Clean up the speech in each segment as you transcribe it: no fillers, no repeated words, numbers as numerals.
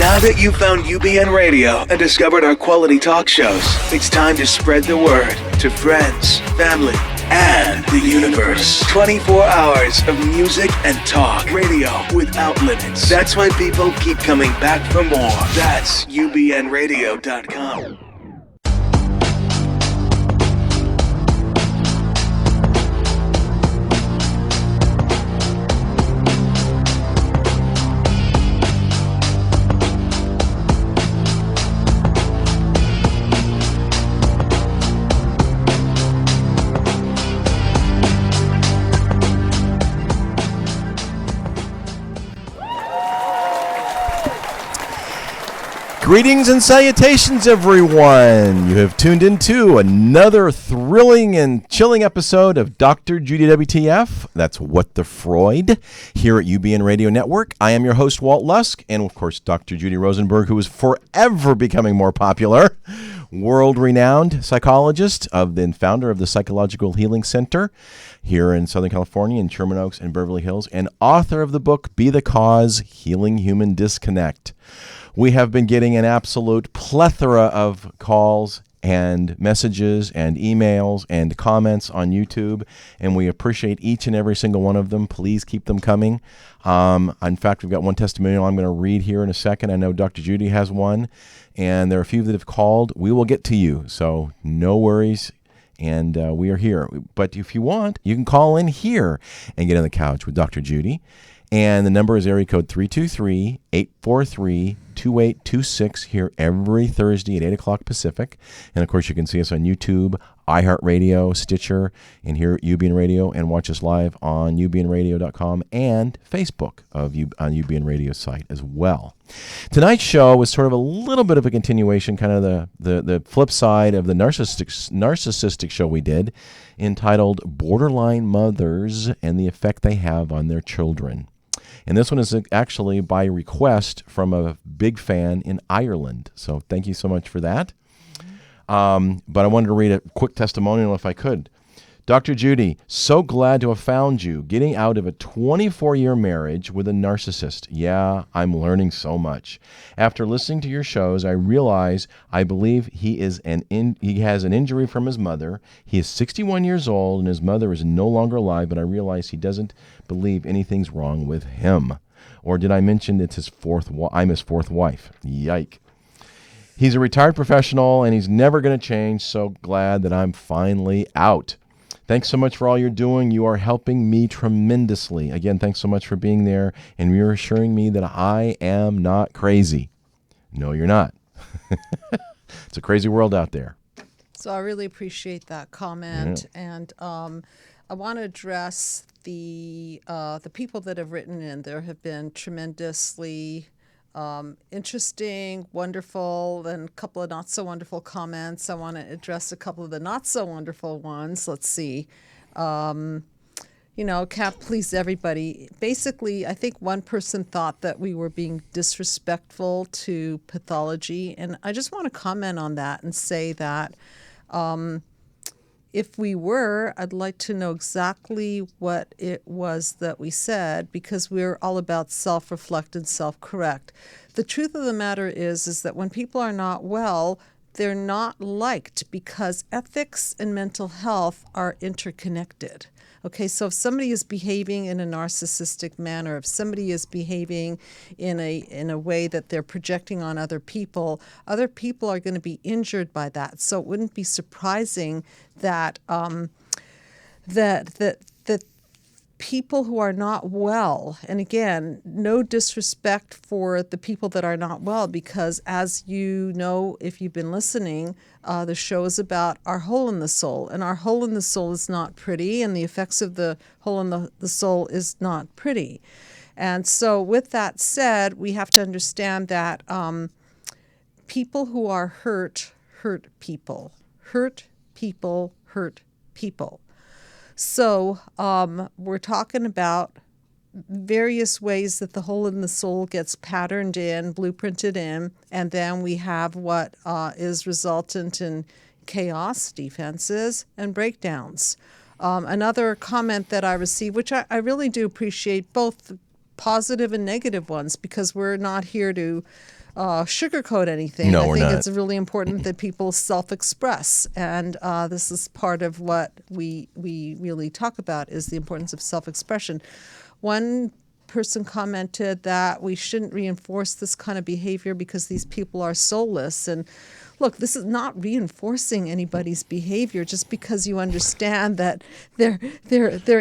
Now that you've found UBN Radio and discovered our quality talk shows, it's time to spread the word to friends, family, and the universe. 24 hours of music and talk. Radio without limits. That's why people keep coming back for more. That's ubnradio.com. Greetings and salutations, everyone. You have tuned into another thrilling and chilling episode of Dr. Judy WTF. That's What the Freud here at UBN Radio Network. I am your host, Walt Lusk, and of course, Dr. Judy Rosenberg, who is forever becoming more popular. World-renowned psychologist and founder of the Psychological Healing Center here in Southern California, in Sherman Oaks and Beverly Hills, and author of the book, Be the Cause, Healing Human Disconnect. We have been getting an absolute plethora of calls and messages and emails and comments on YouTube, and we appreciate each and every single one of them. Please keep them coming. In fact, we've got one testimonial I'm going to read here in a second. I know Dr. Judy has one, and there are a few that have called. We will get to you, so no worries. And we are here. But if you want, you can call in here and get on the couch with Dr. Judy. And the number is area code 323-843-2826 here every Thursday at 8 o'clock Pacific. And, of course, you can see us on YouTube, iHeartRadio, Stitcher, and here at UBN Radio, and watch us live on ubnradio.com and Facebook on UBN Radio site as well. Tonight's show is sort of a little bit of a continuation, kind of the flip side of the narcissistic show we did, entitled Borderline Mothers and the Effect They Have on Their Children. And this one is actually by request from a big fan in Ireland. So thank you so much for that. But I wanted to read a quick testimonial if I could. Dr. Judy, so glad to have found you. Getting out of a 24-year marriage with a narcissist. Yeah, I'm learning so much. After listening to your shows, I realize I believe he has an injury from his mother. He is 61 years old and his mother is no longer alive, but I realize he doesn't believe anything's wrong with him. Or did I mention it's I'm his fourth wife? Yike. He's a retired professional and he's never going to change. So glad that I'm finally out. Thanks so much for all you're doing. You are helping me tremendously. Again, thanks so much for being there and reassuring me that I am not crazy. No, you're not. It's a crazy world out there. So I really appreciate that comment. Yeah. And I want to address the people that have written in. There have been tremendously interesting, wonderful, and a couple of not so wonderful comments. I want to address a couple of the not so wonderful ones. Let's see. Can't please everybody. Basically, I think one person thought that we were being disrespectful to pathology, and I just want to comment on that and say that if we were, I'd like to know exactly what it was that we said, because we're all about self-reflect and self-correct. The truth of the matter is that when people are not well, they're not liked because ethics and mental health are interconnected. Okay, so if somebody is behaving in a narcissistic manner, if somebody is behaving in a way that they're projecting on other people are going to be injured by that. So it wouldn't be surprising that that people who are not well, and again, no disrespect for the people that are not well, because as you know, if you've been listening, the show is about our hole in the soul, and our hole in the soul is not pretty, and the effects of the hole in the soul is not pretty. And so with that said, we have to understand that people who are hurt people. Hurt people hurt people. So we're talking about various ways that the hole in the soul gets patterned in, blueprinted in, and then we have what is resultant in chaos, defenses, and breakdowns. Another comment that I received, which I really do appreciate, both positive and negative ones, because we're not here to sugarcoat anything. No, I we're think not. it's really important that people self-express, and this is part of what we really talk about is the importance of self-expression. One person commented that we shouldn't reinforce this kind of behavior because these people are soulless. And look, this is not reinforcing anybody's behavior just because you understand that they're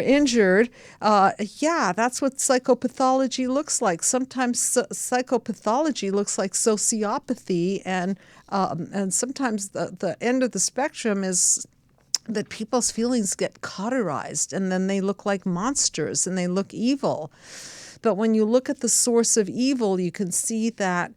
injured. Yeah, that's what psychopathology looks like. Sometimes psychopathology looks like sociopathy, and sometimes the end of the spectrum is that people's feelings get cauterized and then they look like monsters and they look evil. But when you look at the source of evil, you can see that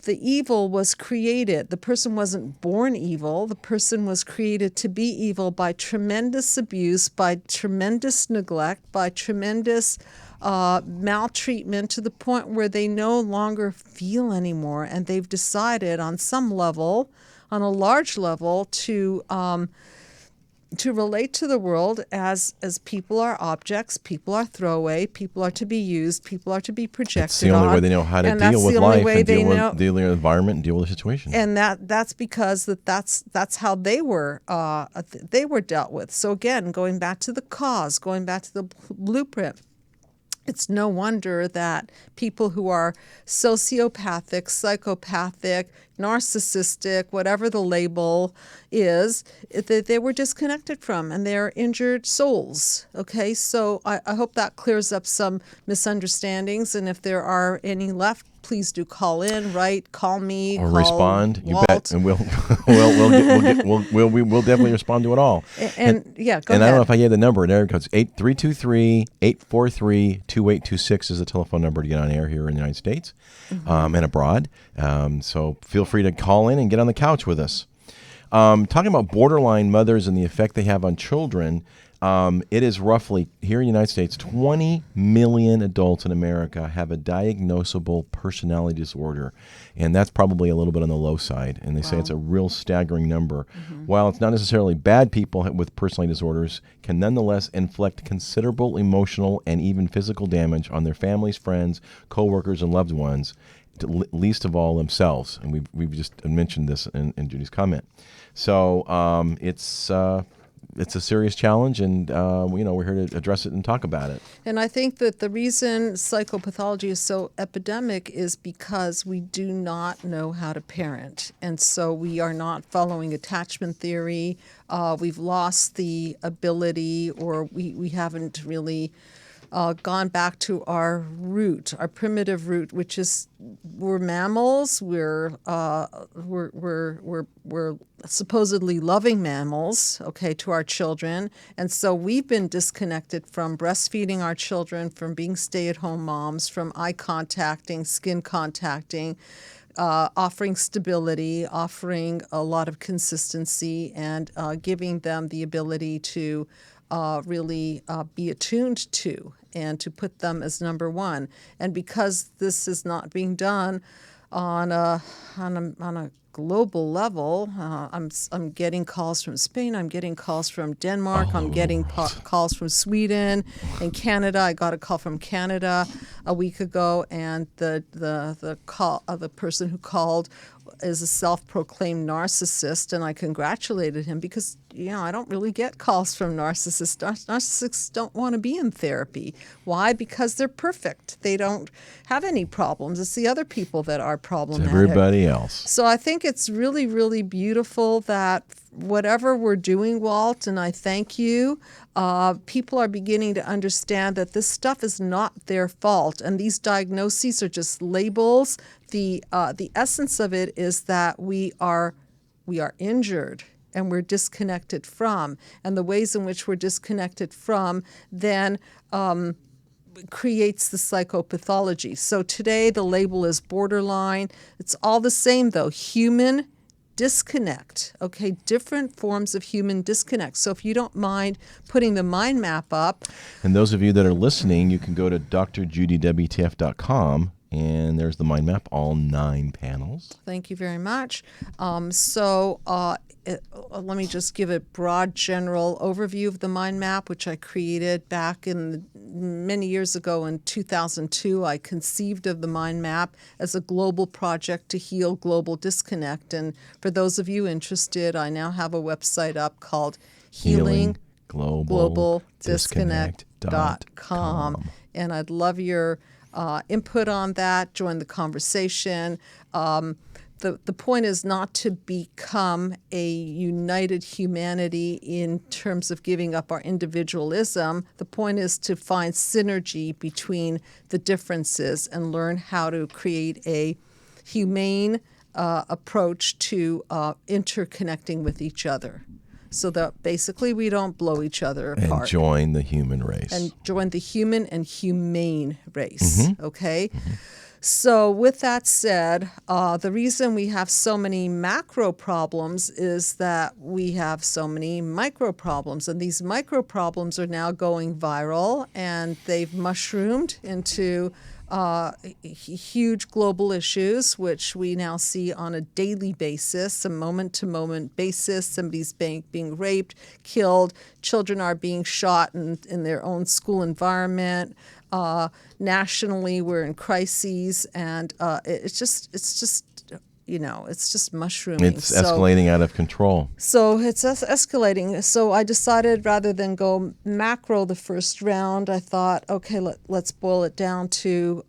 the evil was created. The person wasn't born evil. The person was created to be evil by tremendous abuse, by tremendous neglect, by tremendous maltreatment, to the point where they no longer feel anymore. And they've decided on some level, on a large level, to relate to the world as people are objects, people are throwaway, people are to be used, people are to be projected on. It's the only way they know how to deal with life and deal with the environment and deal with the situation. And that's because that's how they were dealt with. So again, going back to the cause, going back to the blueprint, it's no wonder that people who are sociopathic, psychopathic, narcissistic, whatever the label is, that they were disconnected from, and they're injured souls. Okay, so I hope that clears up some misunderstandings, and if there are any left, please do call in, call me, or call respond. Walt. You bet, and we'll definitely respond to it all. And yeah, go and ahead. I don't know if I gave the number. There it goes. 323-843-2826 is the telephone number to get on air here in the United States and abroad. So feel free to call in and get on the couch with us. Talking about borderline mothers and the effect they have on children, it is roughly, here in the United States, 20 million adults in America have a diagnosable personality disorder. And that's probably a little bit on the low side. And they say it's a real staggering number. While it's not necessarily bad, people with personality disorders can nonetheless inflict considerable emotional and even physical damage on their families, friends, coworkers, and loved ones, least of all themselves. And we've just mentioned this in Judy's comment. So it's a serious challenge, and we're here to address it and talk about it. And I think that the reason psychopathology is so epidemic is because we do not know how to parent. And so we are not following attachment theory. We've lost the ability, or we haven't really gone back to our root, our primitive root, which is we're mammals. We're supposedly loving mammals, okay, to our children, and so we've been disconnected from breastfeeding our children, from being stay-at-home moms, from eye contacting, skin contacting, offering stability, offering a lot of consistency, and giving them the ability to really be attuned to and to put them as number one. And because this is not being done on a global level, I'm getting calls from Spain, I'm getting calls from Denmark, I'm getting calls from Sweden and Canada. I got a call from Canada a week ago, and the person who called is a self-proclaimed narcissist, and I congratulated him because I don't really get calls from narcissists. Narcissists don't want to be in therapy. Why? Because they're perfect. They don't have any problems. It's the other people that are problematic. It's everybody else. So I think it's really, really beautiful that whatever we're doing, Walt, and I thank you, people are beginning to understand that this stuff is not their fault, and these diagnoses are just labels. The essence of it is that we are injured and we're disconnected from, and the ways in which we're disconnected from then creates the psychopathology. So today the label is borderline. It's all the same though. Human disconnect, okay? Different forms of human disconnect. So if you don't mind putting the mind map up. And those of you that are listening, you can go to drjudywtf.com And there's the mind map, all 9 panels. Thank you very much. Let me just give a broad general overview of the mind map, which I created back in many years ago in 2002. I conceived of the mind map as a global project to heal global disconnect. And for those of you interested, I now have a website up called healingglobalDisconnect.com. And I'd love your input on that. Join the conversation. The point is not to become a united humanity in terms of giving up our individualism. The point is to find synergy between the differences and learn how to create a humane approach to interconnecting with each other, so that basically we don't blow each other apart. And join the human race. And join the human and humane race, okay? So with that said, the reason we have so many macro problems is that we have so many micro problems. And these micro problems are now going viral, and they've mushroomed into huge global issues, which we now see on a daily basis, a moment-to-moment basis. Somebody's being raped, killed, children are being shot in their own school environment. Nationally, we're in crises, and it's just mushrooming. It's escalating out of control. So it's escalating. So I decided rather than go macro the first round, I thought, okay, let's boil it down to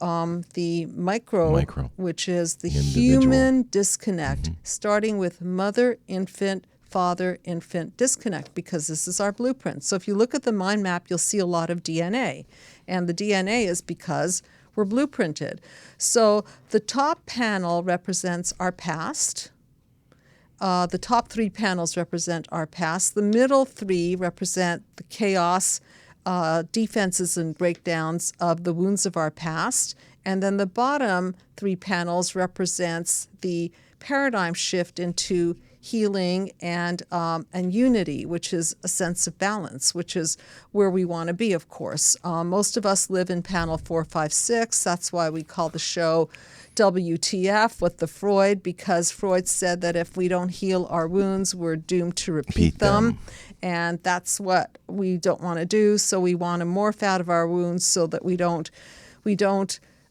the micro, which is the human disconnect, starting with mother-infant, father-infant disconnect, because this is our blueprint. So if you look at the mind map, you'll see a lot of DNA. And the DNA is because we're blueprinted. So the top panel represents our past. The top 3 panels represent our past. The middle 3 represent the chaos, defenses, and breakdowns of the wounds of our past. And then the bottom 3 panels represents the paradigm shift into healing and unity, which is a sense of balance, which is where we want to be, of course. Most of us live in panel 4, 5, 6. That's why we call the show WTF with the Freud, because Freud said that if we don't heal our wounds, we're doomed to repeat them. And that's what we don't want to do. So we want to morph out of our wounds so that we don't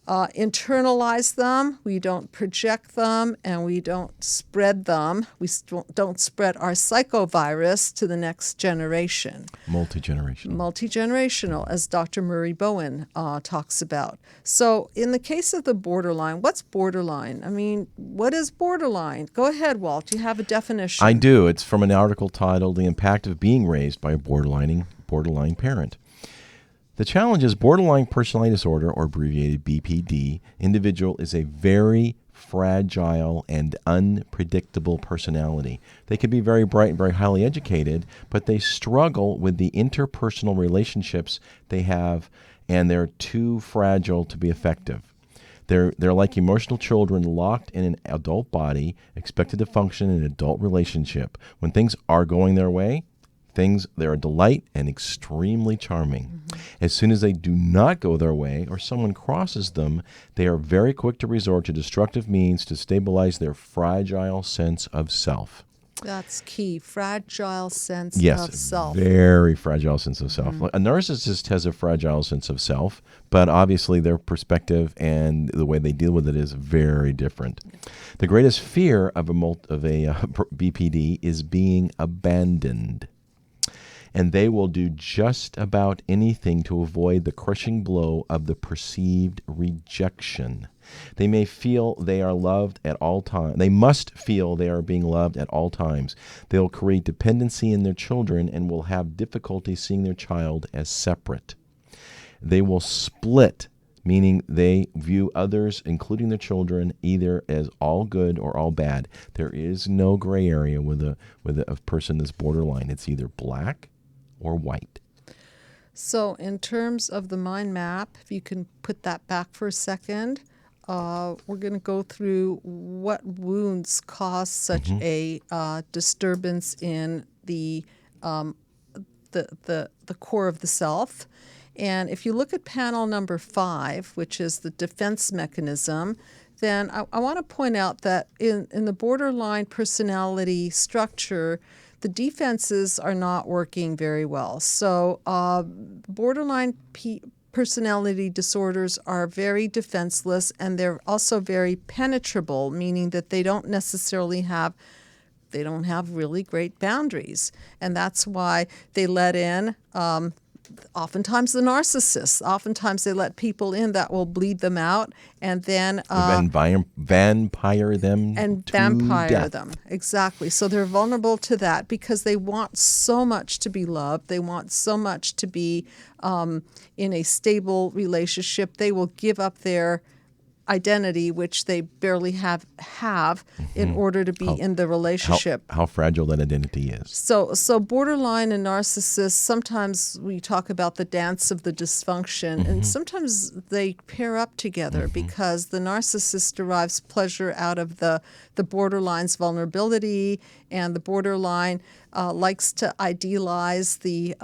internalize them, we don't project them, and we don't spread them. We don't spread our psychovirus to the next generation. Multi-generational, as Dr. Murray Bowen talks about. So in the case of the borderline, what's borderline? I mean, what is borderline? Go ahead, Walt. Do you have a definition? I do. It's from an article titled The Impact of Being Raised by a Borderline Parent. The challenge is borderline personality disorder, or abbreviated BPD, individual is a very fragile and unpredictable personality. They can be very bright and very highly educated, but they struggle with the interpersonal relationships they have, and they're too fragile to be effective. They're like emotional children locked in an adult body, expected to function in an adult relationship. When things are going their way, they're a delight and extremely charming. As soon as they do not go their way or someone crosses them, they are very quick to resort to destructive means to stabilize their fragile sense of self. That's key. Fragile sense of self. Yes, very fragile sense of self. A narcissist has a fragile sense of self, but obviously their perspective and the way they deal with it is very different. The greatest fear of a BPD is being abandoned. And they will do just about anything to avoid the crushing blow of the perceived rejection. They may feel they are loved at all times. They must feel they are being loved at all times. They'll create dependency in their children and will have difficulty seeing their child as separate. They will split, meaning they view others, including their children, either as all good or all bad. There is no gray area with a person that's borderline. It's either black or white. So in terms of the mind map, if you can put that back for a second, we're going to go through what wounds cause such a disturbance in the core of the self. And if you look at panel number 5, which is the defense mechanism, then I want to point out that in the borderline personality structure, the defenses are not working very well. So borderline personality disorders are very defenseless, and they're also very penetrable, meaning that they don't have really great boundaries. And that's why they let in oftentimes the narcissists. Oftentimes they let people in that will bleed them out and then vampire them vampire death. them. Exactly. So they're vulnerable to that because they want so much to be loved. They want so much to be in a stable relationship. They will give up their identity, which they barely have in order to be in the relationship. How fragile that identity is. So borderline and narcissists, sometimes we talk about the dance of the dysfunction, and sometimes they pair up together because the narcissist derives pleasure out of the borderline's vulnerability, and the borderline likes to idealize the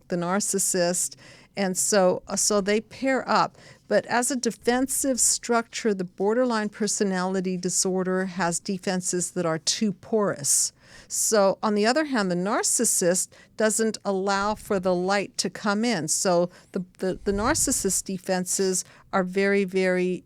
narcissist, and so they pair up. But as a defensive structure, the borderline personality disorder has defenses that are too porous. So on the other hand, the narcissist doesn't allow for the light to come in. So the narcissist defenses are very, very,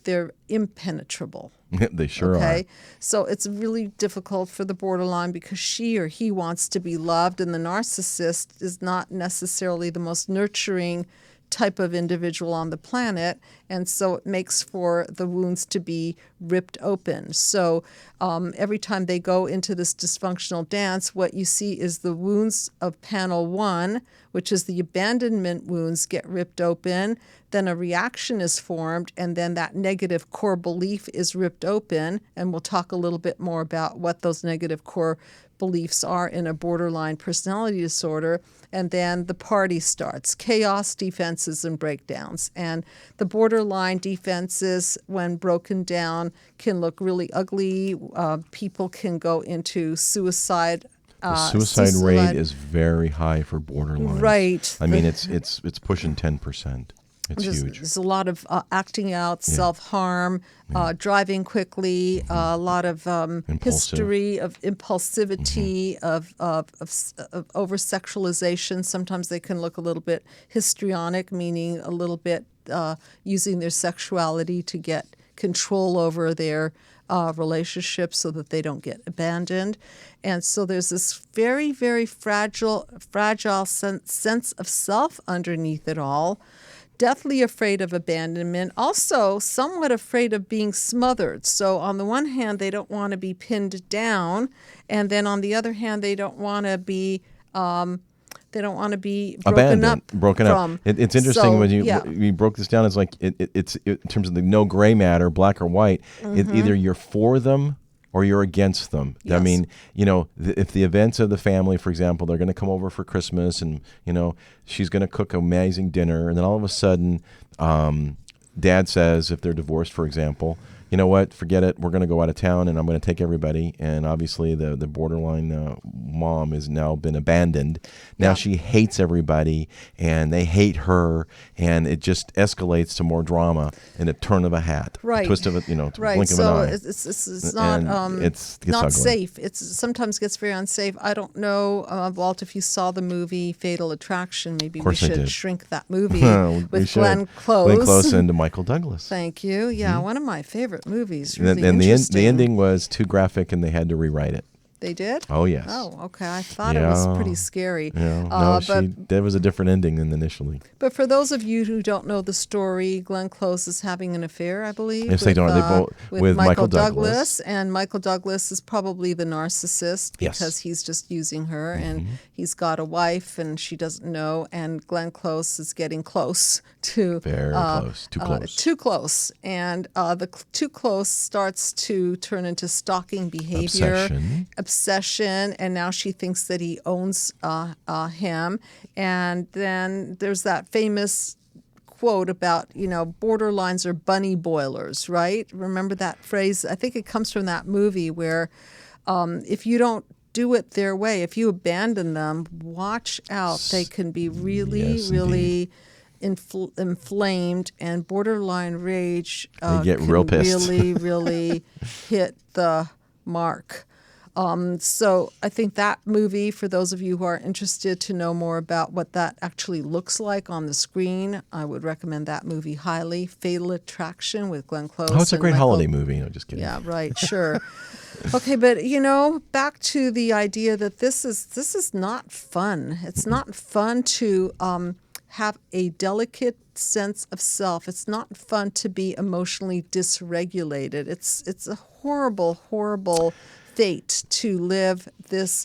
they're impenetrable. They sure are. So it's really difficult for the borderline because she or he wants to be loved, and the narcissist is not necessarily the most nurturing type of individual on the planet, and so it makes for the wounds to be ripped open. So every time they go into this dysfunctional dance, what you see is the wounds of panel 1, which is the abandonment wounds, get ripped open. Then a reaction is formed, and then that negative core belief is ripped open, and we'll talk a little bit more about what those negative core beliefs are in a borderline personality disorder. And then the party starts, chaos, defenses, and breakdowns. And the borderline defenses, when broken down, can look really ugly. People can go into suicide. The suicide rate is very high for borderline. Right. I mean, it's pushing 10%. It's huge. There's a lot of acting out, self-harm, driving quickly, a lot of history of impulsivity, of over-sexualization. Sometimes they can look a little bit histrionic, meaning a little bit using their sexuality to get control over their relationships so that they don't get abandoned. And so there's this very, very fragile sense of self underneath it all. Deathly afraid of abandonment, also somewhat afraid of being smothered. So on the one hand, they don't want to be pinned down, and then on the other hand, they don't want to be broken up. It's interesting when you broke this down. It's like it's in terms of the no gray matter, black or white. Either you're for them or you're against them. Yes. I mean, if the events of the family, for example, they're going to come over for Christmas and, she's going to cook an amazing dinner. And then all of a sudden, dad says, if they're divorced, for example, you know what, forget it. We're going to go out of town and I'm going to take everybody. And obviously the borderline mom has now been abandoned. Now she hates everybody and they hate her. And it just escalates to more drama in a turn of a hat. Right. A twist of a, blink of an so eye. it's not, it's not ugly. safe. It sometimes gets very unsafe. I don't know, Walt, if you saw the movie Fatal Attraction, maybe we should shrink that movie with Glenn Close. Glenn Close and Michael Douglas. Thank you. Yeah, one of my favorite movies. Really and the ending was too graphic and they had to rewrite it. They did? Oh, yes. Oh, okay. I thought it was pretty scary. Yeah. There was a different ending than initially. But for those of you who don't know the story, Glenn Close is having an affair, I believe. Yes, they don't. With Michael Douglas. And Michael Douglas is probably the narcissist because Yes. he's just using her. And he's got a wife and she doesn't know. And Glenn Close is getting close to... Very close. Too close. Too close. And the too close starts to turn into stalking behavior. Obsession, and now she thinks that he owns him. And then there's that famous quote about, borderlines are bunny boilers, right? Remember that phrase? I think it comes from that movie where if you don't do it their way, if you abandon them, watch out. They can be really, Yes, really inflamed, and borderline rage They get can real pissed. really, really hit the mark. So I think that movie, for those of you who are interested to know more about what that actually looks like on the screen, I would recommend that movie highly. Fatal Attraction with Glenn Close. Oh, it's a and great Michael. holiday movie. No, just kidding. Yeah, right, sure. Okay, but back to the idea that this is not fun. It's not fun to have a delicate sense of self. It's not fun to be emotionally dysregulated. It's a horrible, horrible fate to live this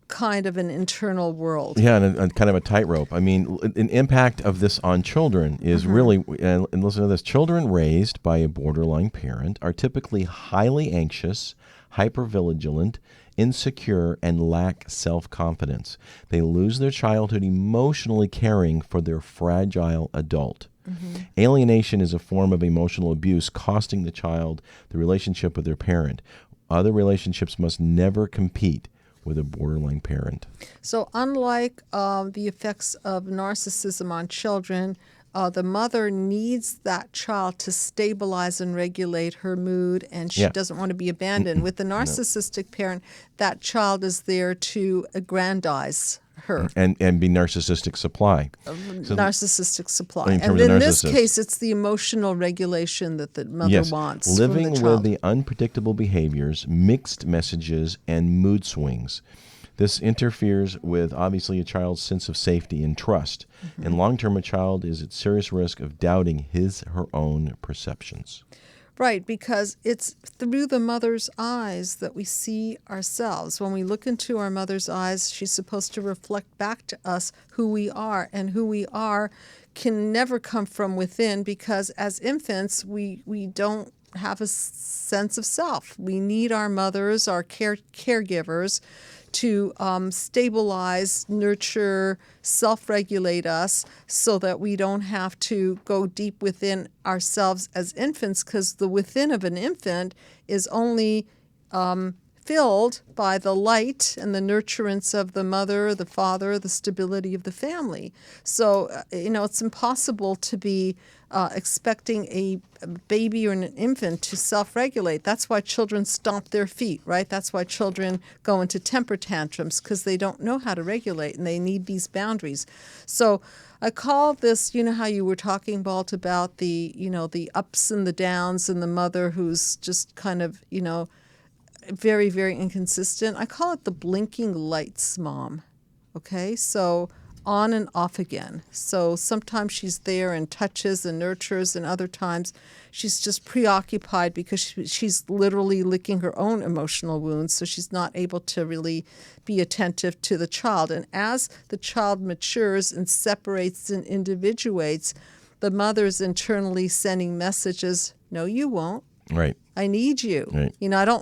kind of an internal world. Yeah, and kind of a tightrope. I mean, an impact of this on children is really, and listen to this, children raised by a borderline parent are typically highly anxious, hypervigilant, insecure, and lack self-confidence. They lose their childhood emotionally caring for their fragile adult. Alienation is a form of emotional abuse, costing the child the relationship with their parent. Other relationships must never compete with a borderline parent. So unlike the effects of narcissism on children, the mother needs that child to stabilize and regulate her mood, and she doesn't want to be abandoned. With the narcissistic parent, that child is there to aggrandize her. And be narcissistic supply. Narcissistic supply. In terms And of in this narcissist. case, it's the emotional regulation that the mother wants from living the with child. the unpredictable behaviors, mixed messages, and mood swings. This interferes with, obviously, a child's sense of safety and trust. And long-term, a child is at serious risk of doubting her own perceptions. Right, because it's through the mother's eyes that we see ourselves. When we look into our mother's eyes, she's supposed to reflect back to us who we are, and who we are can never come from within, because as infants, we don't have a sense of self. We need our mothers, our caregivers, to stabilize, nurture, self-regulate us so that we don't have to go deep within ourselves as infants, because the within of an infant is only filled by the light and the nurturance of the mother, the father, the stability of the family. So, it's impossible to be expecting a baby or an infant to self-regulate. That's why children stomp their feet, right? That's why children go into temper tantrums, because they don't know how to regulate and they need these boundaries. So I call this, how you were talking, Walt, about the, the ups and the downs, and the mother who's just kind of, very, very inconsistent. I call it the blinking lights mom. Okay, so on and off again. So sometimes she's there and touches and nurtures, and other times she's just preoccupied because she's literally licking her own emotional wounds, so she's not able to really be attentive to the child. And as the child matures and separates and individuates, the mother's internally sending messages, no, you won't. Right. I need you. Right.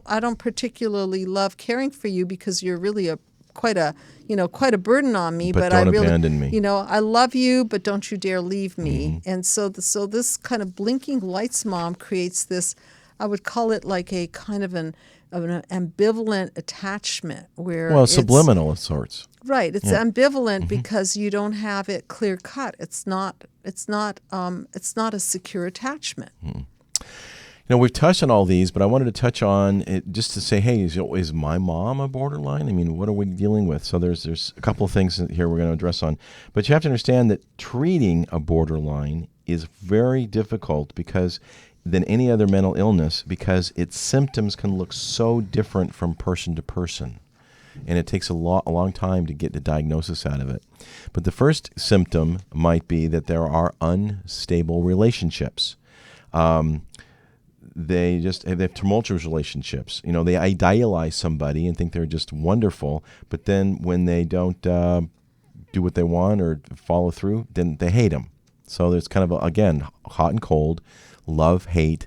I don't particularly love caring for you because you're really quite a burden on me. But I don't really, abandon me. I love you, but don't you dare leave me. And so this kind of blinking lights mom creates this. I would call it like a kind of an ambivalent attachment where subliminal of sorts. Right. It's ambivalent because you don't have it clear cut. It's not a secure attachment. We've touched on all these, but I wanted to touch on it just to say, hey, is my mom a borderline? I mean, what are we dealing with? So there's a couple of things here we're going to address on. But you have to understand that treating a borderline is very difficult than any other mental illness, because its symptoms can look so different from person to person. And it takes a long time to get the diagnosis out of it. But the first symptom might be that there are unstable relationships. They have tumultuous relationships. They idealize somebody and think they're just wonderful, but then when they don't do what they want or follow through, then they hate them. So there's kind of, again, hot and cold, love, hate,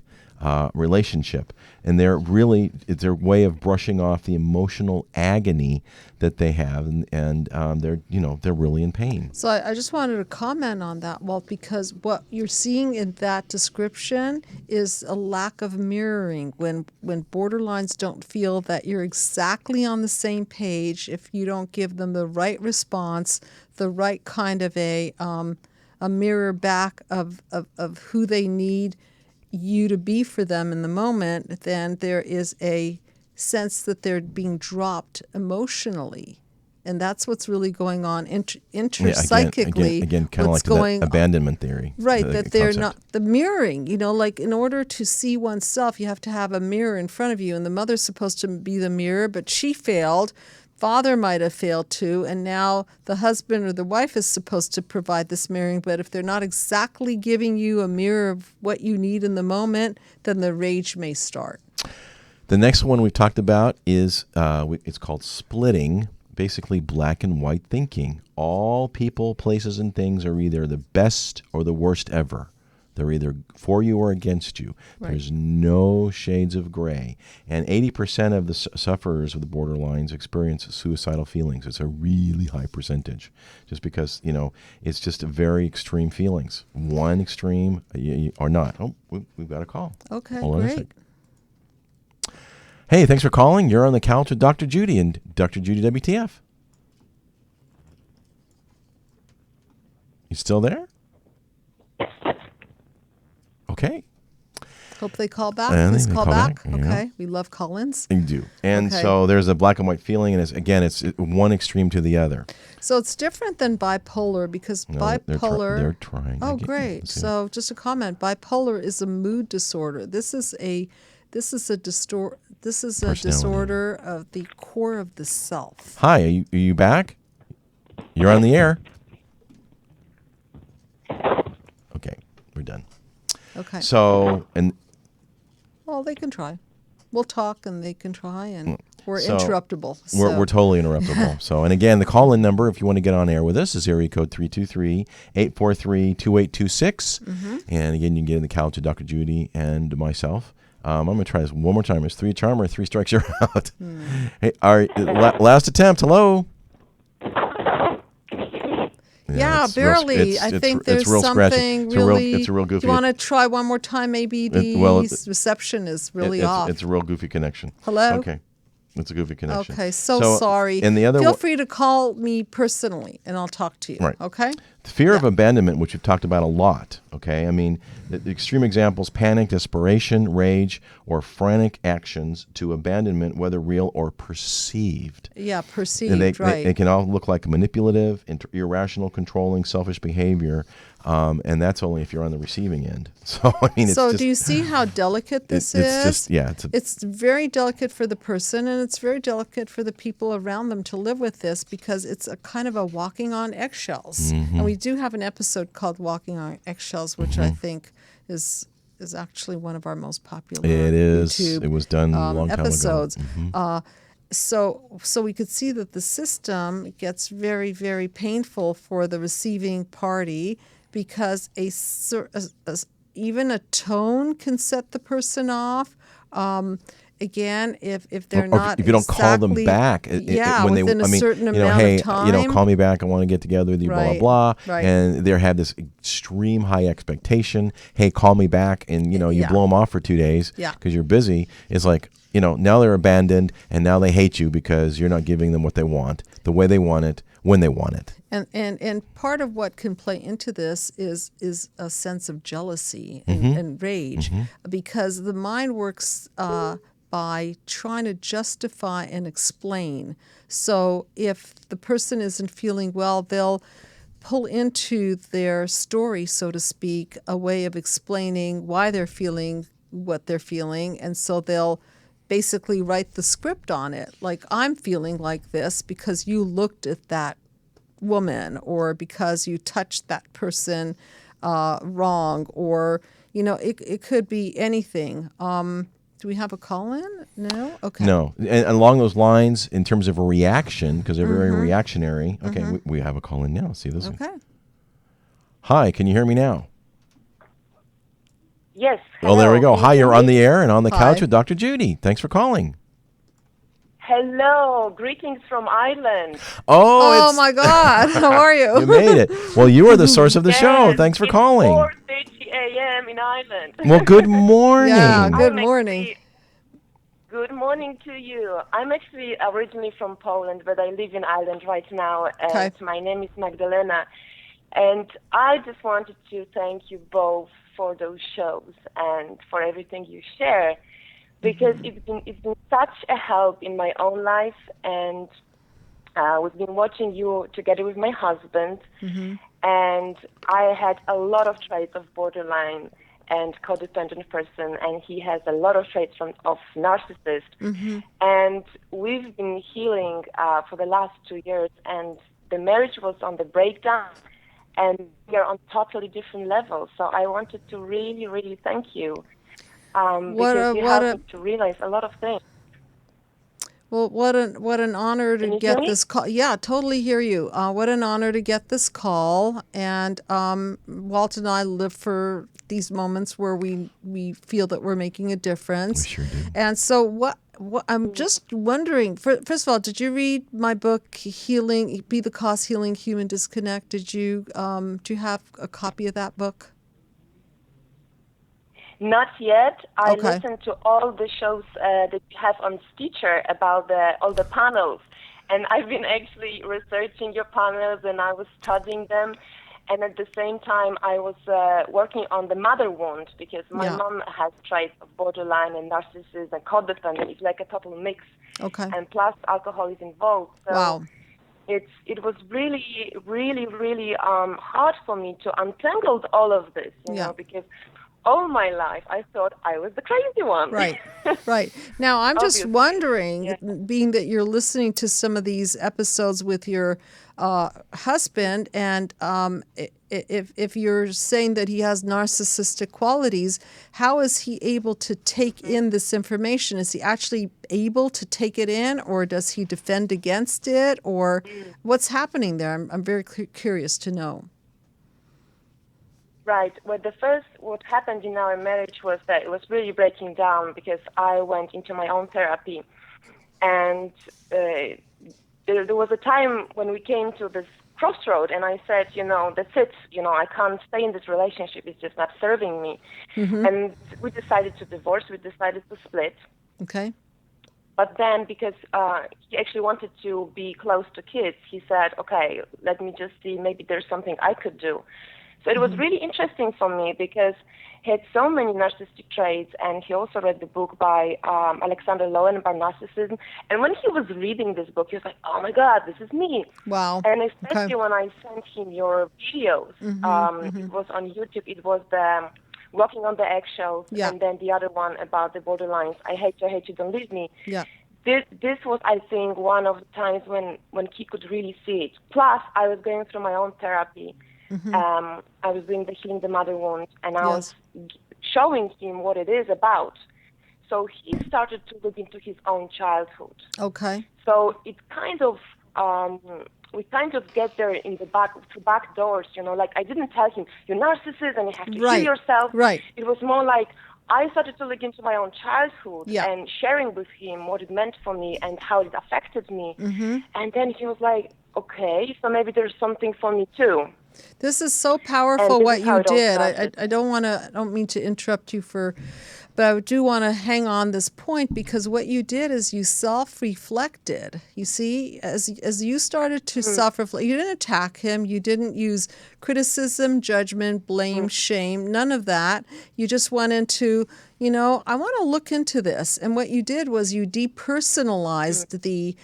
relationship, and it's their way of brushing off the emotional agony that they have, and they're really in pain. So I just wanted to comment on that, Walt, because what you're seeing in that description is a lack of mirroring. When borderlines don't feel that you're exactly on the same page, if you don't give them the right response, the right kind of a mirror back of who they need you to be for them in the moment, then there is a sense that they're being dropped emotionally. And that's what's really going on intrapsychically. Again, kind of like that abandonment theory. Right, that they're not, the mirroring, like in order to see oneself, you have to have a mirror in front of you. And the mother's supposed to be the mirror, but she failed. Father might have failed too, and now the husband or the wife is supposed to provide this mirroring, but if they're not exactly giving you a mirror of what you need in the moment, then the rage may start. The next one we talked about is, it's called splitting, basically black and white thinking. All people, places, and things are either the best or the worst ever. They're either for you or against you. Right. There's no shades of gray. And 80% of the sufferers of the borderlines experience suicidal feelings. It's a really high percentage, just because, it's just very extreme feelings. One extreme or not. Oh, we've got a call. Okay, Hold on great. a sec. Hey, thanks for calling. You're on the couch with Dr. Judy and Dr. Judy WTF. You still there? Okay. Hope they call back. Please call back. Yeah. Okay. We love call-ins. You do. And okay. So there's a black and white feeling, and it's one extreme to the other. So it's different than bipolar because bipolar... They're trying. Oh, great. So just a comment. Bipolar is a mood disorder. This is a disorder of the core of the self. Hi, are you back? You're on the air. Okay, we're done. Okay. Well, they can try. We'll talk, and they can try, and we're interruptible. We're totally interruptible. And again, the call-in number, if you want to get on air with us, is area code 323-843-2826. Mm-hmm. And again, you can get in the couch to Dr. Judy and myself. I'm going to try this one more time. It's 3 charm or 3 strikes, you're out. Hey, last attempt. Hello. Yeah, barely. I think there's something really. It's a real goofy. Do you want to try one more time? Maybe the reception is really off. It's a real goofy connection. Hello? Okay. It's a goofy connection. Okay, so sorry. And the other Feel free to call me personally, and I'll talk to you. Right. Okay? The fear of abandonment, which we've talked about a lot, okay? I mean, the extreme examples, panic, desperation, rage, or frantic actions to abandonment, whether real or perceived. Yeah, perceived, and right. They can all look like manipulative, irrational, controlling, selfish behavior, and that's only if you're on the receiving end. So, I mean, do you see how delicate this is? It's very delicate for the person, and it's very delicate for the people around them to live with this because it's a kind of a walking on eggshells. Mm-hmm. And we do have an episode called Walking on Eggshells, which I think is actually one of our most popular YouTube it was done a long episodes. Time ago. Mm-hmm. So we could see that the system gets very, very painful for the receiving party because even a tone can set the person off. Again, if they're not, if you don't call them back, within a certain amount of time, call me back. I want to get together with you, right, blah blah blah. Right. And they have this extreme high expectation. Hey, call me back, and you blow them off for 2 days because you're busy. It's like now they're abandoned, and now they hate you because you're not giving them what they want, the way they want it, when they want it. And part of what can play into this is a sense of jealousy and rage, because the mind works by trying to justify and explain. So if the person isn't feeling well, they'll pull into their story, so to speak, a way of explaining why they're feeling what they're feeling. And so they'll basically write the script on it. Like, I'm feeling like this because you looked at that woman, or because you touched that person wrong, or, it could be anything. Do we have a call-in? No? Okay. No. And along those lines, in terms of a reaction, because they're very reactionary. Okay, we have a call-in now. Let's see this. Okay. Hi, can you hear me now? Yes. Well, there we go. Hello. Hi, you're on the air and on the Hi. couch with Dr. Judy. Thanks for calling. Hello. Greetings from Ireland. Oh my God! How are you? You made it. Well, you are the source of the show. Yes, Thanks for it's calling. 4:30 a.m. in Ireland. Well, good morning. Yeah, good I'm morning. actually- Good morning to you. I'm actually originally from Poland, but I live in Ireland right now, and Okay. my name is Magdalena. And I just wanted to thank you both for those shows and for everything you share, because it's been such a help in my own life, and we've been watching you together with my husband, and I had a lot of traits of borderline and codependent person, and he has a lot of traits of narcissist. And we've been healing for the last 2 years, and the marriage was on the breakdown, and we are on totally different levels. So I wanted to really, really thank you, because you helped me to realize a lot of things. Well, what an honor Can to you get hear me? this call. Yeah, totally hear you. What an honor to get this call. And Walt and I live for these moments where we feel that we're making a difference. We sure do. And so what I'm just wondering, first of all, did you read my book, Healing, Be the Cause, Healing Human Disconnect? Do you have a copy of that book? Not yet. I Okay. listened to all the shows that you have on Stitcher about all the panels, and I've been actually researching your panels, and I was studying them, and at the same time I was working on the mother wound, because my mom has traits of borderline and narcissism and codependent. It's like a total mix, Okay. and plus alcohol is involved. So Wow. it was really, really, really hard for me to untangle all of this, you know, because all my life I thought I was the crazy one. Right, right. Now, I'm just Obviously. wondering, being that you're listening to some of these episodes with your husband, and if you're saying that he has narcissistic qualities, how is he able to take in this information? Is he actually able to take it in, or does he defend against it, or what's happening there? I'm very curious to know. Right. Well, what happened in our marriage was that it was really breaking down, because I went into my own therapy, and there was a time when we came to this crossroad, and I said, that's it. I can't stay in this relationship. It's just not serving me. And we decided to divorce. We decided to split. Okay. But then, because he actually wanted to be close to kids, he said, okay, let me just see, maybe there's something I could do. So it was really interesting for me, because he had so many narcissistic traits, and he also read the book by Alexander Lowen about narcissism. And when he was reading this book, he was like, oh my God, this is me. Wow. And especially when I sent him your videos, it was on YouTube, it was the Walking on the Eggshells, and then the other one about the borderlines, I hate you, don't leave me. Yeah. This was, I think, one of the times when he could really see it. Plus, I was going through my own therapy. I was doing the Healing the Mother Wound, and I was showing him what it is about. So he started to look into his own childhood. Okay. So it kind of, we kind of get there in the back doors, like I didn't tell him, you're narcissist and you have to heal yourself. Right. It was more like I started to look into my own childhood and sharing with him what it meant for me and how it affected me. And then he was like, okay, so maybe there's something for me too. This is so powerful what you did. I don't mean to interrupt you but I do want to hang on this point, because what you did is you self-reflected. You see, as you started to self-reflect, you didn't attack him. You didn't use criticism, judgment, blame, shame, none of that. You just went into, I want to look into this. And what you did was you depersonalized the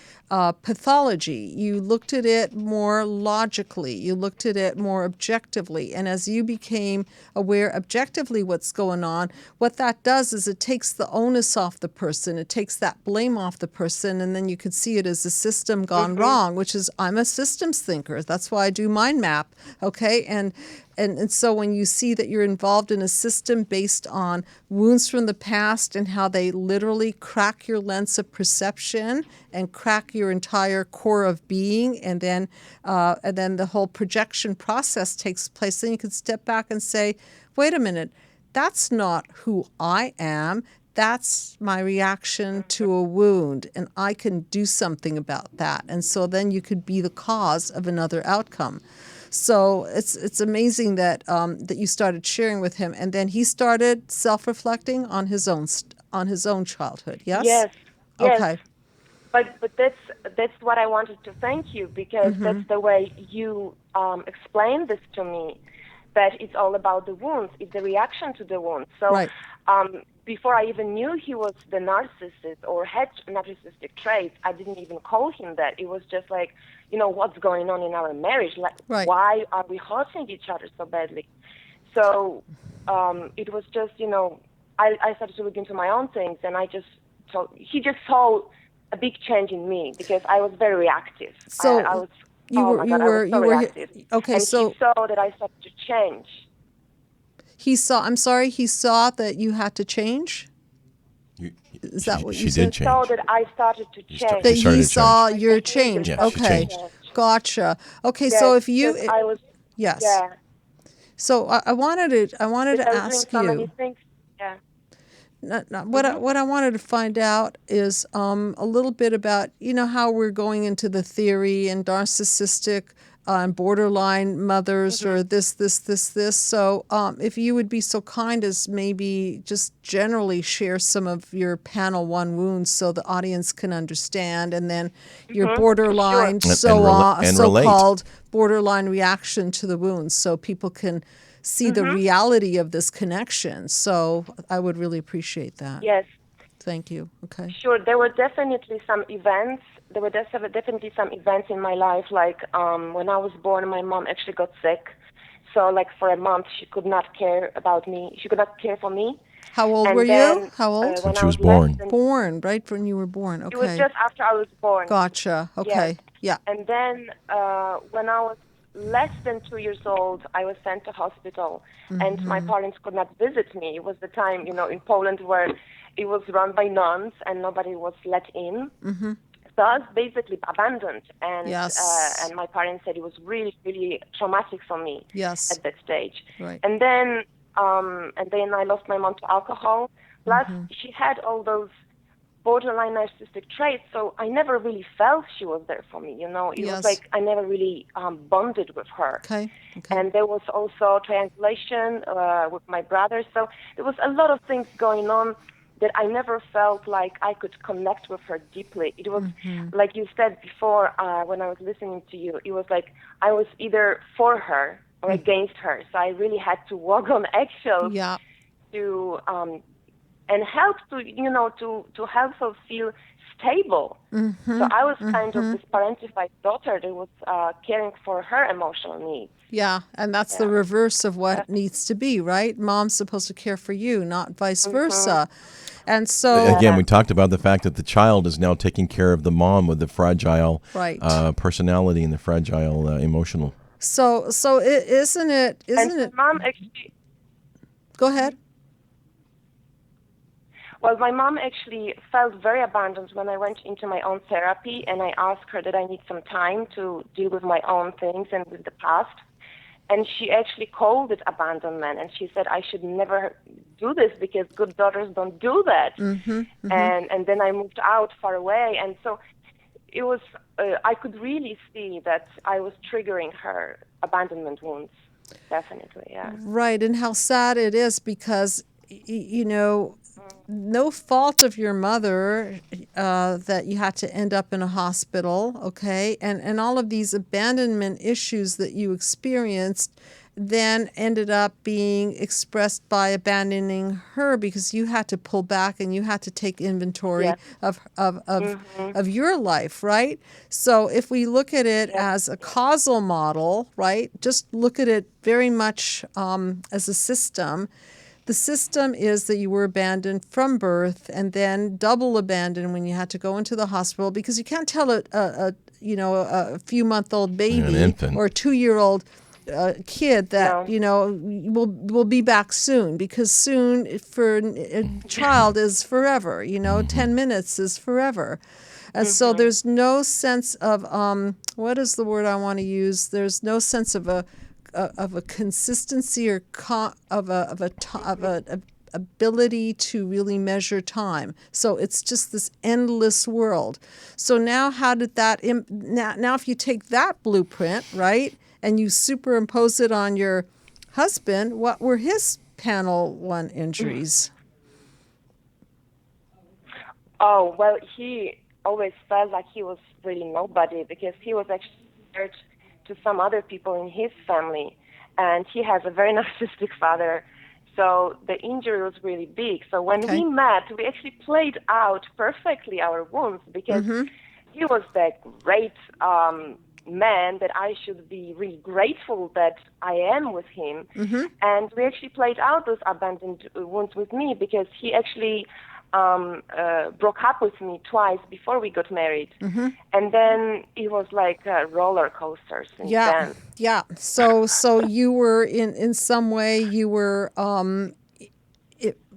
pathology. You looked at it more logically. You looked at it more objectively. And as you became aware objectively what's going on, what that does is it takes the onus off the person. It takes that blame off the person. And then you could see it as a system gone wrong, which is, I'm a systems thinker. That's why I do mind map. Okay. And so when you see that you're involved in a system based on wounds from the past and how they literally crack your lens of perception and crack your entire core of being, and then the whole projection process takes place, then you can step back and say, wait a minute, that's not who I am. That's my reaction to a wound, and I can do something about that. And so then you could be the cause of another outcome. So it's amazing that that you started sharing with him, and then he started self-reflecting on his own childhood. Yes. Yes. Okay. But that's what I wanted to thank you, because that's the way you explained this to me, that it's all about the wounds. It's the reaction to the wounds. So Right. Before I even knew he was the narcissist or had narcissistic traits, I didn't even call him that. It was just like, what's going on in our marriage? Like, Right. why are we hurting each other so badly? So it was just, I started to look into my own things, and he just saw a big change in me, because I was very reactive. So I was you were reactive. okay. And So he saw that I started to change. he saw that you had to change. Is that what you she said? did change. Saw that I started to change. That She started he to saw change. your change. Yeah, she Okay, changed. gotcha. Okay, Yes, so if you, because I was, yes. yeah, So I wanted because to I was doing ask so many you. things. Yeah. What I wanted to find out is a little bit about how we're going into the theory and narcissistic and borderline mothers or this. So if you would be so kind as maybe just generally share some of your panel 1 wounds so the audience can understand, and then your borderline so-called borderline reaction to the wounds, so people can see the reality of this connection. So I would really appreciate that. Yes. Thank you. Okay. Sure. There were definitely some events. There were definitely some events in my life, like when I was born, my mom actually got sick. So, like, for a month, she could not care about me. She could not care for me. How old And were then, you? How old? When she was born. Born, right? When you were born. Okay. It was just after I was born. Gotcha. Okay. Yes. Yeah. And then when I was less than 2 years old, I was sent to hospital, and my parents could not visit me. It was the time, in Poland where it was run by nuns and nobody was let in. So I was basically abandoned, and Yes. and my parents said it was really, really traumatic for me Yes. at that stage. Right. And then I lost my mom to alcohol. Plus, she had all those borderline narcissistic traits, so I never really felt she was there for me. It Yes. was like I never really bonded with her. Okay. And there was also triangulation with my brother, so there was a lot of things going on that I never felt like I could connect with her deeply. It was, like you said before, when I was listening to you, it was like I was either for her or against her, so I really had to walk on eggshells Yeah. to and help to help her feel stable. So I was kind of this parentified daughter that was caring for her emotional needs. Yeah, and that's the reverse of what needs to be, right? Mom's supposed to care for you, not vice versa. And so Again, we talked about the fact that the child is now taking care of the mom with the fragile Right. personality and the fragile emotional. So isn't it? And mom actually. Go ahead. Well, my mom actually felt very abandoned when I went into my own therapy, and I asked her that I need some time to deal with my own things and with the past. And she actually called it abandonment, and she said I should never do this because good daughters don't do that. And then I moved out far away, and so it was. I could really see that I was triggering her abandonment wounds. Definitely, yeah. Right, and how sad it is because no fault of your mother that you had to end up in a hospital, okay? And all of these abandonment issues that you experienced then ended up being expressed by abandoning her because you had to pull back and you had to take inventory of your life, right? So if we look at it as a causal model, right, just look at it very much as a system. The system is that you were abandoned from birth and then double abandoned when you had to go into the hospital because you can't tell a few-month-old baby or a 2-year-old kid that will be back soon, because soon for a child is forever. 10 minutes is forever. And so there's no sense of what is the word I want to use? There's no sense of a of a consistency or of a ability to really measure time. So it's just this endless world. So now how did that now if you take that blueprint, right, and you superimpose it on your husband, what were his panel 1 injuries? Oh, well, he always felt like he was really nobody because he was actually compared to some other people in his family, and he has a very narcissistic father. So the injury was really big. So when we met, we actually played out perfectly our wounds because he was the great man that I should be really grateful that I am with him. And we actually played out those abandoned wounds with me because he actually broke up with me twice before we got married. And then it was like a roller coaster since then. Yeah. So you were in some way you were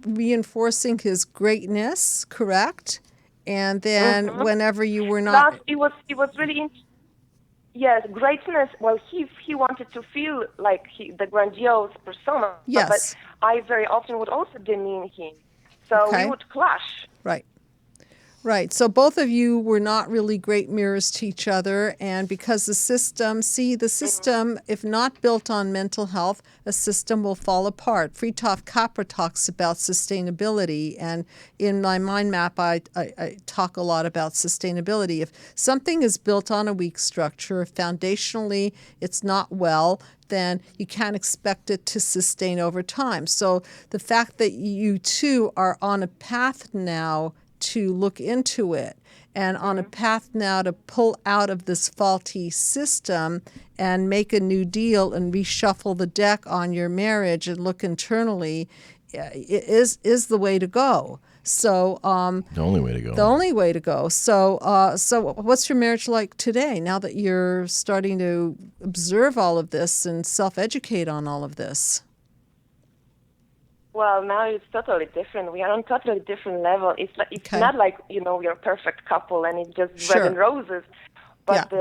reinforcing his greatness, correct? And then whenever you were not, Plus, it was really yes, greatness. Well, he wanted to feel like the grandiose persona. Yes. But I very often would also demean him. So we would clash. Right. So both of you were not really great mirrors to each other. And because the system, if not built on mental health, a system will fall apart. Fritjof Capra talks about sustainability. And in my mind map, I talk a lot about sustainability. If something is built on a weak structure, if foundationally it's not well, then you can't expect it to sustain over time. So the fact that you two are on a path now to look into it and on a path now to pull out of this faulty system and make a new deal and reshuffle the deck on your marriage and look internally is the way to go. So the only way to go. The only way to go. So what's your marriage like today now that you're starting to observe all of this and self-educate on all of this? Well, now it's totally different. We are on totally different level. It's not like, we're a perfect couple and it's just red and roses, but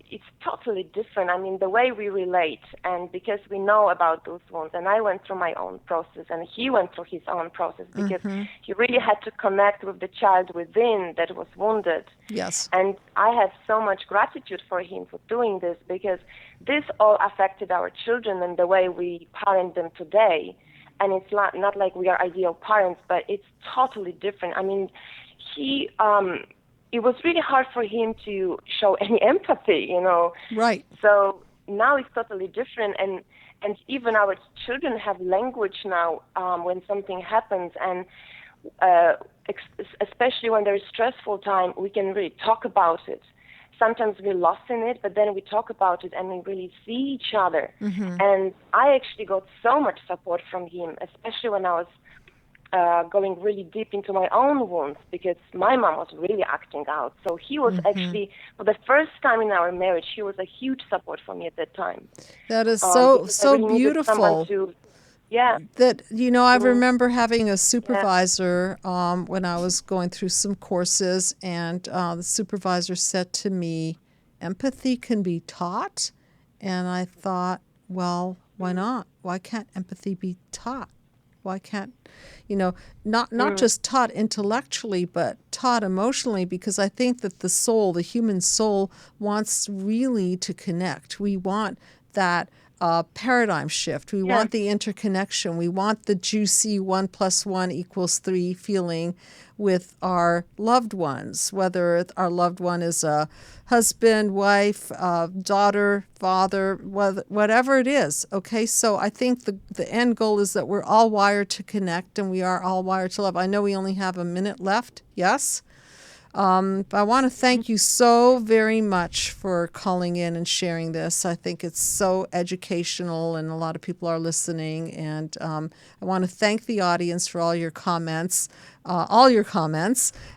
it's totally different. I mean, the way we relate, and because we know about those wounds, and I went through my own process, and he went through his own process because he really had to connect with the child within that was wounded. Yes. And I have so much gratitude for him for doing this because this all affected our children and the way we parent them today. And it's not like we are ideal parents, but it's totally different. I mean, it was really hard for him to show any empathy, Right. So now it's totally different. And even our children have language now when something happens. And especially when there's stressful time, we can really talk about it. Sometimes we're lost in it, but then we talk about it and we really see each other. And I actually got so much support from him, especially when I was going really deep into my own wounds because my mom was really acting out. So he was actually, for the first time in our marriage, he was a huge support for me at that time. That is so really beautiful. That, I remember having a supervisor when I was going through some courses, and the supervisor said to me, empathy can be taught. And I thought, well, why not? Why can't empathy be taught? Why can't, not just taught intellectually, but taught emotionally? Because I think that the human soul wants really to connect. We want that paradigm shift. We want the interconnection. We want the juicy 1 + 1 = 3 feeling with our loved ones, whether our loved one is a husband, wife, daughter, father, whatever it is. Okay, so I think the end goal is that we're all wired to connect and we are all wired to love. I know we only have a minute left. Yes? But I want to thank you so very much for calling in and sharing this. I think it's so educational and a lot of people are listening. And I want to thank the audience for all your comments,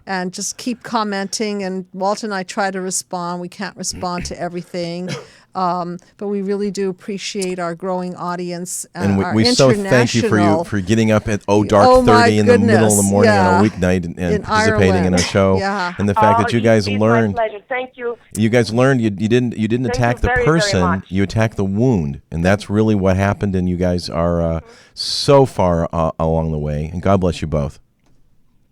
and just keep commenting. And Walt and I try to respond. We can't respond to everything. But we really do appreciate our growing audience. And our we so thank you for getting up at dark 30 in the middle of the morning on a weeknight and participating in our show. Yeah. And the fact that you guys it's learned. my pleasure. Thank you. You guys learned you didn't attack the very, person, very much. you attacked the wound, and that's really what happened. And you guys are so far along the way. And God bless you both.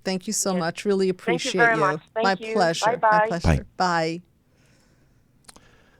Thank you so much. Really appreciate Thank you very much. Thank My you. pleasure. My Bye-bye. pleasure. Bye.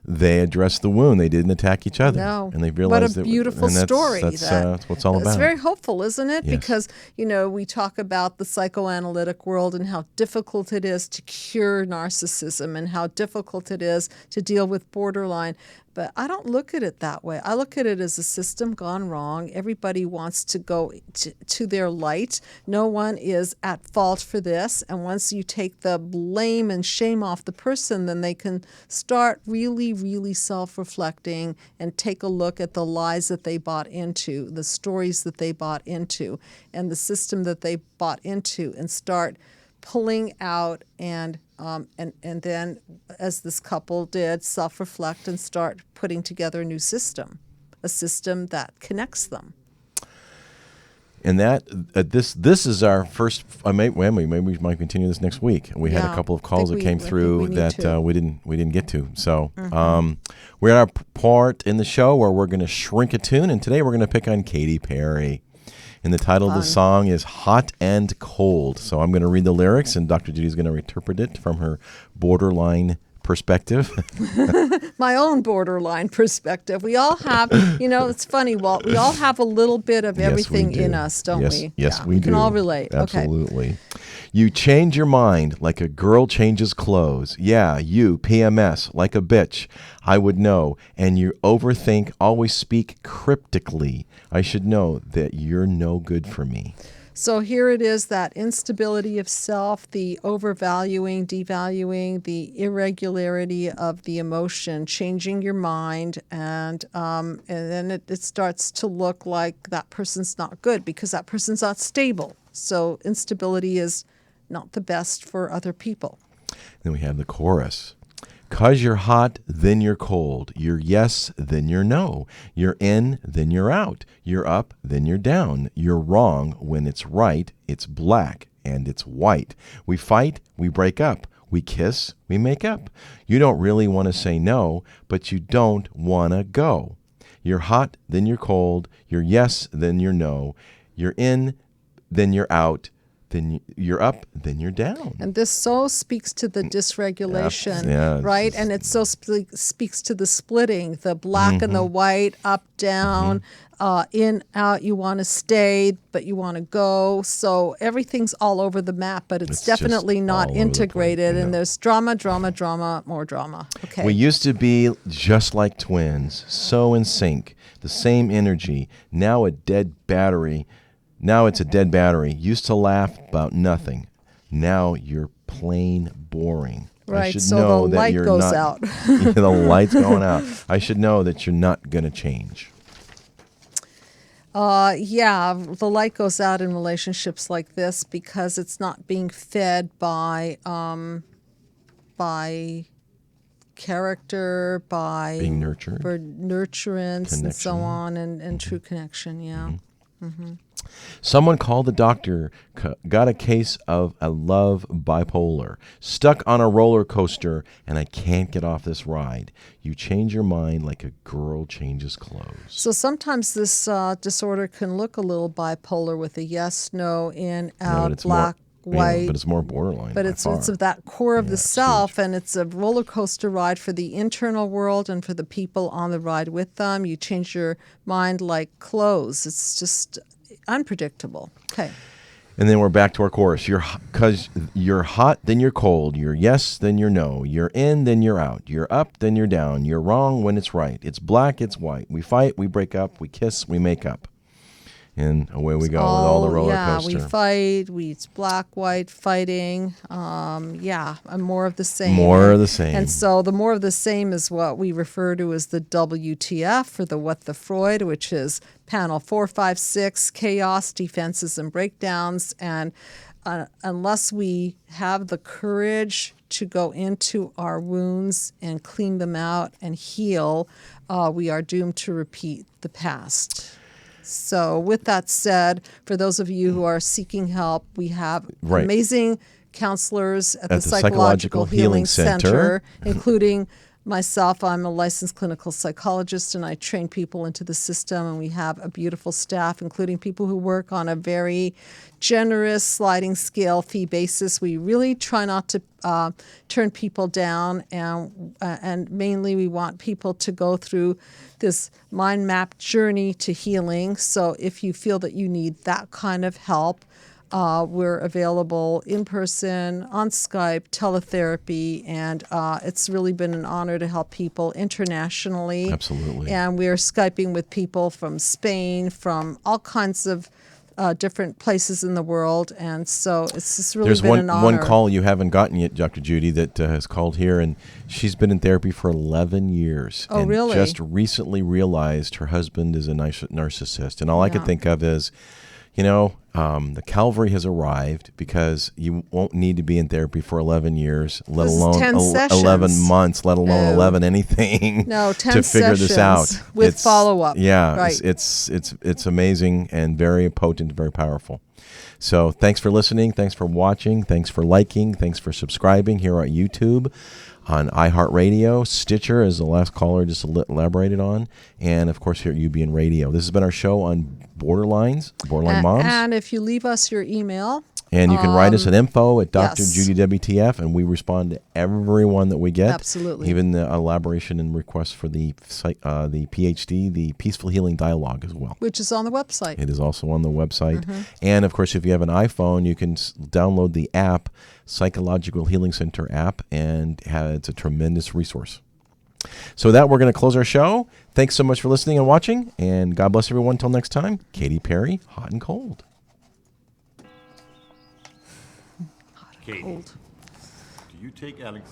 They addressed the wound. They didn't attack each other. No. And they realized what a beautiful story. That's what it's all about. It's very hopeful, isn't it? Yes. Because, we talk about the psychoanalytic world and how difficult it is to cure narcissism and how difficult it is to deal with borderline. But I don't look at it that way. I look at it as a system gone wrong. Everybody wants to go to their light. No one is at fault for this. And once you take the blame and shame off the person, then they can start really, really self-reflecting and take a look at the lies that they bought into, the stories that they bought into, and the system that they bought into, and start pulling out and then, as this couple did, self-reflect and start putting together a new system, a system that connects them. And that this is our first. Maybe we might continue this next week. We had a couple of calls that came through that we didn't get to. So we're at our part in the show where we're going to shrink a tune, and today we're going to pick on Katy Perry. And the title of the song is Hot and Cold. So I'm going to read the lyrics, and Dr. Judy is going to interpret it from her borderline perspective. My own borderline perspective. We all have, it's funny, Walt, we all have a little bit of everything in us, don't we? Yes, we do. We can all relate. Absolutely. Okay. You change your mind like a girl changes clothes. Yeah, you, PMS, like a bitch. I would know. And you overthink, always speak cryptically. I should know that you're no good for me. So here it is, that instability of self, the overvaluing, devaluing, the irregularity of the emotion, changing your mind, and then it starts to look like that person's not good because that person's not stable. So instability is not the best for other people. Then we have the chorus. 'Cause you're hot, then you're cold. You're yes, then you're no. You're in, then you're out. You're up, then you're down. You're wrong when it's right. It's black and it's white. We fight, we break up. We kiss, we make up. You don't really want to say no, but you don't want to go. You're hot, then you're cold. You're yes, then you're no. You're in, then you're out. Then you're up, then you're down. And this so speaks to the dysregulation, right? And it so speaks to the splitting, the black and the white, up, down, in, out. You want to stay, but you want to go. So everything's all over the map, but it's definitely not integrated. And there's drama, more drama. Okay. We used to be just like twins, so in sync, the same energy. Now it's a dead battery. Used to laugh about nothing. Now you're plain boring. Right, I should so know the that light you're goes not, out. The light's going out. I should know that you're not going to change. The light goes out in relationships like this because it's not being fed by character, by being nurtured, for nurturance, connection. and so on, and true connection. Yeah. Someone called the doctor, got a case of a love bipolar, stuck on a roller coaster, and I can't get off this ride. You change your mind like a girl changes clothes. So sometimes this disorder can look a little bipolar with a yes, no, in, out, black, white. But it's more borderline. But it's of that core of the self, and it's a roller coaster ride for the internal world and for the people on the ride with them. You change your mind like clothes. It's just unpredictable. Okay. And then we're back to our chorus. Because you're hot, then you're cold. You're yes, then you're no. You're in, then you're out. You're up, then you're down. You're wrong when it's right. It's black, it's white. We fight, we break up. We kiss, we make up. And away we go with all the roller coaster. Yeah, we fight. It's black, white, fighting. And more of the same. More of the same. And so the more of the same is what we refer to as the WTF, or the What the Freud, which is panel 4, 5, 6, chaos, defenses, and breakdowns. And unless we have the courage to go into our wounds and clean them out and heal, we are doomed to repeat the past. So with that said, for those of you who are seeking help, we have amazing counselors at the Psychological Healing Center, including myself. I'm a licensed clinical psychologist, and I train people into the system, and we have a beautiful staff, including people who work on a very generous sliding scale fee basis. We really try not to turn people down, and mainly we want people to go through this mind map journey to healing. So if you feel that you need that kind of help, we're available in person, on Skype, teletherapy, and it's really been an honor to help people internationally. Absolutely. And we're Skyping with people from Spain, from all kinds of different places in the world, and so it's just really been an honor. There's one call you haven't gotten yet, Dr. Judy, that has called here, and she's been in therapy for 11 years. Oh, and really? Just recently realized her husband is a narcissist, and all I could think of is, the Calvary has arrived, because you won't need to be in therapy for 11 years, let alone 11 months, let alone 11 anything No, 10 to figure this out. With follow-up. Yeah, right. it's amazing and very potent, very powerful. So thanks for listening. Thanks for watching. Thanks for liking. Thanks for subscribing here on YouTube, on iHeartRadio, Stitcher, as the last caller just elaborated on, and of course here at UBN Radio. This has been our show on borderline moms. And if you leave us your email. And you can write us at info at Dr. Yes. Judy WTF, and we respond to everyone that we get. Absolutely. Even the elaboration and requests for the PhD, the Peaceful Healing Dialogue as well. Which is on the website. It is also on the website. And, of course, if you have an iPhone, you can download the app, Psychological Healing Center app, and it's a tremendous resource. So with that, we're going to close our show. Thanks so much for listening and watching, and God bless everyone. Until next time, Katy Perry, Hot and Cold. Katie, do you take Alexander?